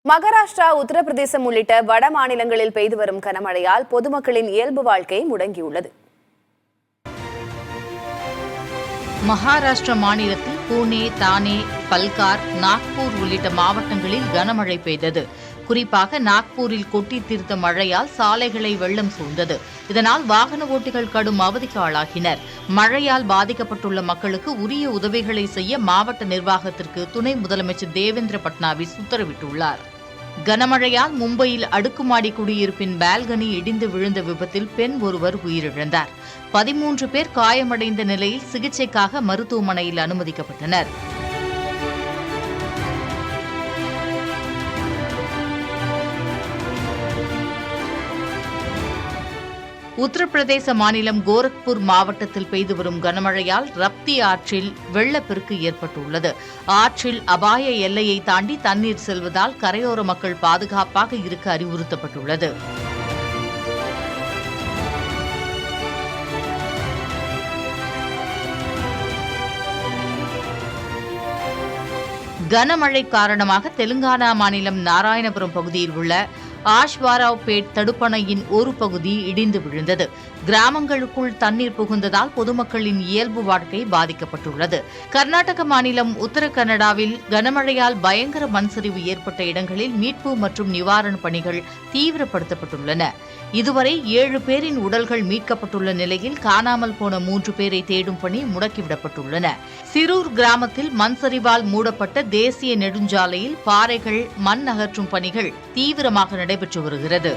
மகாராஷ்டிரா, உத்தரப்பிரதேசம் உள்ளிட்ட வட மாநிலங்களில் பெய்து வரும் கனமழையால் பொதுமக்களின் இயல்பு வாழ்க்கை முடங்கியுள்ளது. மகாராஷ்டிரா மாநிலத்தில் புனே, தானே, பல்கார், நாக்பூர் உள்ளிட்ட மாவட்டங்களில் கனமழை பெய்தது. குறிப்பாக நாக்பூரில் கொட்டி தீர்த்த மழையால் சாலைகளை வெள்ளம் சூழ்ந்தது. இதனால் வாகன ஓட்டிகள் கடும் அவதிக்கு ஆளாகினர். மழையால் பாதிக்கப்பட்டுள்ள மக்களுக்கு உரிய உதவிகளை செய்ய மாவட்ட நிர்வாகத்திற்கு துணை முதலமைச்சர் தேவேந்திர பட்னாவிஸ் உத்தரவிட்டுள்ளார். கனமழையால் மும்பையில் அடுக்குமாடி குடியிருப்பின் பால்கனி இடிந்து விழுந்த விபத்தில் பெண் ஒருவர் உயிரிழந்தார். 13 பேர் காயமடைந்த நிலையில் சிகிச்சைக்காக மருத்துவமனையில் அனுமதிக்கப்பட்டனர். உத்தரப்பிரதேச மாநிலம் கோரக்பூர் மாவட்டத்தில் பெய்து வரும் கனமழையால் ரப்தி ஆற்றில் வெள்ளப்பெருக்கு ஏற்பட்டுள்ளது. ஆற்றில் அபாய எல்லையை தாண்டி தண்ணீர் செல்வதால் கரையோர மக்கள் பாதுகாப்பாக இருக்க அறிவுறுத்தப்பட்டுள்ளது. கனமழை காரணமாக தெலுங்கானா மாநிலம் நாராயணபுரம் பகுதியில் உள்ள ஆஷ்வாராவ்பேட் தடுப்பணையின் ஒரு பகுதி இடிந்து விழுந்தது. கிராமங்களுக்குள் தண்ணீர் புகுந்ததால் பொதுமக்களின் இயல்பு வாழ்க்கை பாதிக்கப்பட்டுள்ளது. கர்நாடக மாநிலம் உத்தர கன்னடாவில் கனமழையால் பயங்கர மண்சரிவு ஏற்பட்ட இடங்களில் மீட்பு மற்றும் நிவாரணப் பணிகள் தீவிரப்படுத்தப்பட்டுள்ளன. இதுவரை 7 பேரின் உடல்கள் மீட்கப்பட்டுள்ள நிலையில் காணாமல் போன 3 பேரை தேடும் பணி முடக்கிவிடப்பட்டுள்ளன. சிரூர் கிராமத்தில் மண்சரிவால் மூடப்பட்ட தேசிய நெடுஞ்சாலையில் பாறைகள், மண் அகற்றும் பணிகள் தீவிரமாக நடைபெற்று வருகிறது.